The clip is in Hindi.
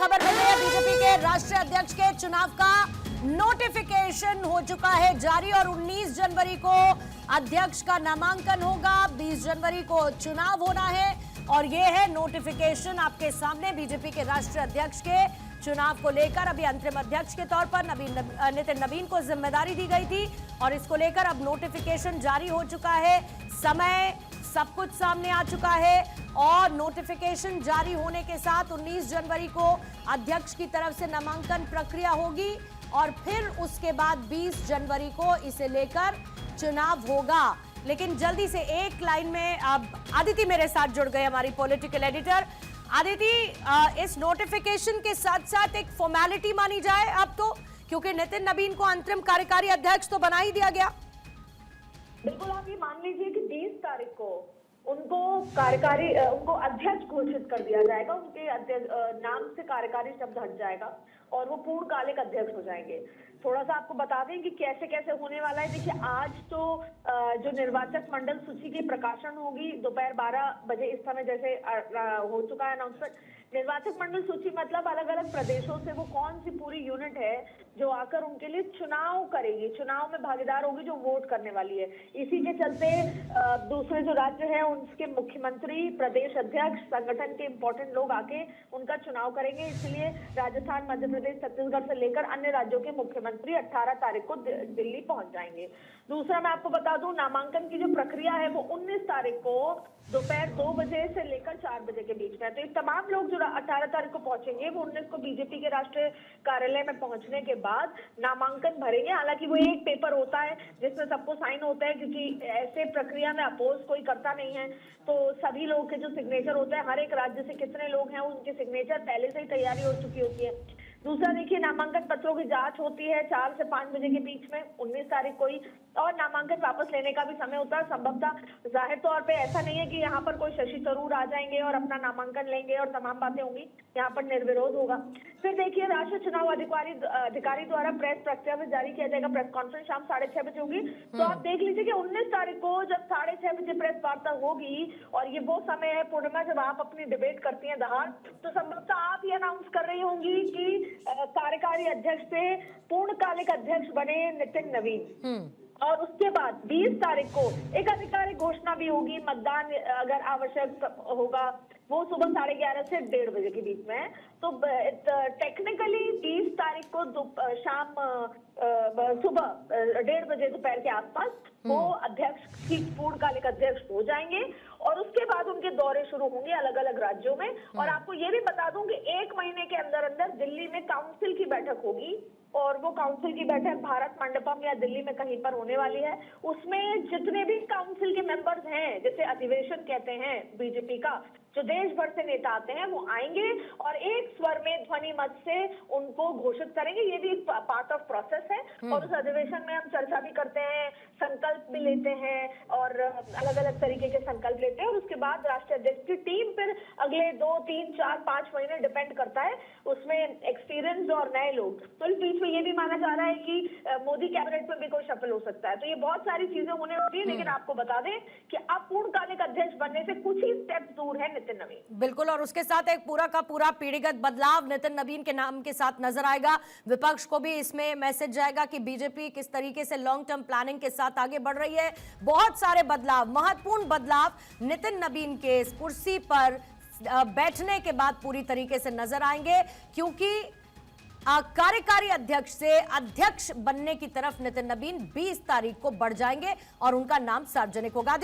खबर मिल रही है, बीजेपी के राष्ट्रीय अध्यक्ष के चुनाव का नोटिफिकेशन हो चुका है जारी और 19 जनवरी को अध्यक्ष का नामांकन होगा। 20 जनवरी को चुनाव होना है और ये है नोटिफिकेशन आपके सामने। बीजेपी के राष्ट्रीय अध्यक्ष के चुनाव को लेकर अभी अंतरिम अध्यक्ष के तौर पर नितिन नवीन को जिम्मेदारी दी गई थी और इसको लेकर अब नोटिफिकेशन जारी हो चुका है। समय सब कुछ सामने आ चुका है और नोटिफिकेशन जारी होने के साथ 19 जनवरी को अध्यक्ष की तरफ से नामांकन प्रक्रिया होगी और फिर उसके बाद 20 जनवरी को इसे लेकर चुनाव होगा। लेकिन जल्दी से एक लाइन में अब आदिति मेरे साथ जुड़ गए, हमारी पॉलिटिकल एडिटर। आदिति, इस नोटिफिकेशन के साथ साथ एक फॉर्मेलिटी मानी जाए अब तो, क्योंकि नितिन नवीन को अंतरिम कार्यकारी अध्यक्ष तो बना ही दिया गया। बिल्कुल, आप ये मान लीजिए कि 20 तारीख को उनको अध्यक्ष घोषित कर दिया जाएगा। उनके नाम से कार्यकारी शब्द हट जाएगा और वो पूर्णकालिक अध्यक्ष हो जाएंगे। थोड़ा सा आपको बता दें कि कैसे कैसे होने वाला है। देखिए, आज तो जो निर्वाचक मंडल सूची की प्रकाशन होगी दोपहर 12 बजे इस समय जैसे हो चुका है अनाउंसमेंट। निर्वाचक मंडल सूची मतलब अलग अलग प्रदेशों से वो कौन सी पूरी यूनिट है जो आकर उनके लिए चुनाव करेगी, चुनाव में भागीदार होगी, जो वोट करने वाली है। इसी के चलते दूसरे जो राज्य है उनके मुख्यमंत्री, प्रदेश अध्यक्ष, संगठन के इंपॉर्टेंट लोग आके उनका चुनाव करेंगे। इसलिए राजस्थान, मध्य प्रदेश, छत्तीसगढ़ से लेकर अन्य राज्यों के मुख्यमंत्री 18 तारीख को दिल्ली पहुंच जाएंगे। दूसरा, मैं आपको बता दूं, नामांकन की जो प्रक्रिया है वो 19 तारीख को दोपहर 2 बजे से लेकर 4 बजे के बीच में है। तो ये तमाम लोग जो 18 तारीख को पहुंचेंगे वो 19 को बीजेपी के राष्ट्रीय कार्यालय में पहुंचने के बाद नामांकन भरेंगे। हालांकि वो एक पेपर होता है जिसमें सबको साइन होता है, क्योंकि ऐसे प्रक्रिया में अपोज कोई करता नहीं है। तो सभी लोगों के जो सिग्नेचर होते हैं, हर एक राज्य से कितने लोग हैं उनके सिग्नेचर पहले से ही तैयारी हो चुकी होती है। दूसरा, देखिए, नामांकन पत्रों की जांच होती है 4 से 5 बजे के बीच में 19 तारीख को ही, और नामांकन वापस लेने का भी समय होता है। संभवतः जाहिर तौर पे ऐसा नहीं है कि यहाँ पर कोई शशि थरूर आ जाएंगे और अपना नामांकन लेंगे और तमाम बातें होंगी। यहाँ पर निर्विरोध होगा। फिर देखिए, राष्ट्रीय चुनाव अधिकारी द्वारा प्रेस प्रक्रिया में जारी किया जाएगा। प्रेस कॉन्फ्रेंस शाम 6:30 बजे होगी। तो आप देख लीजिए कि 19 तारीख को जब 6:30 बजे प्रेस वार्ता होगी और ये वो समय है पूर्णिमा जब आप अपनी डिबेट करती हैं दहाड़, तो संभवतः आप ये अनाउंस कर रही होंगी कि कार्यकारी अध्यक्ष से पूर्णकालिक अध्यक्ष बने नितिन नवीन। और उसके बाद 20 तारीख को एक आधिकारिक घोषणा भी होगी। मतदान अगर आवश्यक होगा वो सुबह 11:30 से 1:30 बजे के बीच में है। तो टेक्निकली 20 तारीख को शाम सुबह 1:30 बजे दोपहर के आसपास वो अध्यक्ष की पूर्णकालिक अध्यक्ष हो जाएंगे और उसके बाद उनके दौरे शुरू होंगे अलग अलग राज्यों में। और आपको ये भी बता दूं कि 1 महीने के अंदर अंदर दिल्ली में काउंसिल की बैठक होगी और वो काउंसिल की बैठक भारत मंडपम या दिल्ली में कहीं पर होने वाली है। उसमें जितने भी काउंसिल के मेंबर्स हैं, जैसे अधिवेशन कहते हैं बीजेपी का, जो देश भर से नेता आते हैं वो आएंगे और एक स्वर में ध्वनि मत से उनको घोषित करेंगे। ये भी एक पार्ट ऑफ प्रोसेस है। और उस अधिवेशन में हम चर्चा भी करते हैं, संकल्प भी लेते हैं और अलग अलग तरीके के संकल्प लेते हैं। और उसके बाद राष्ट्रीय अध्यक्ष की टीम फिर अगले 2, 3, 4, 5 महीने डिपेंड करता है उसमें एक्सपीरियंस और नए लोग। तो इस बीच में ये भी माना जा रहा है कि मोदी कैबिनेट में भी कोई शफल हो सकता है। तो ये बहुत सारी चीजें होने वाली है। लेकिन आपको बता दें कि अब पूर्णकालिक अध्यक्ष बनने से कुछ ही स्टेप्स दूर है नितिन नवीन। बिल्कुल, और उसके साथ एक पूरा का पूरा पीढ़ीगत बदलाव नितिन नवीन के नाम के साथ नजर आएगा। विपक्ष को भी इसमें मैसेज जाएगा कि बीजेपी किस तरीके से लॉन्ग टर्म प्लानिंग के साथ आगे बढ़ रही है। बहुत सारे बदलाव, महत्वपूर्ण बदलाव नितिन नवीन के इस कुर्सी पर बैठने के बाद पूरी तरीके से नजर आएंगे, क्योंकि कार्यकारी अध्यक्ष से अध्यक्ष बनने की तरफ नितिन नवीन 20 तारीख को बढ़ जाएंगे और उनका नाम सार्वजनिक होगा।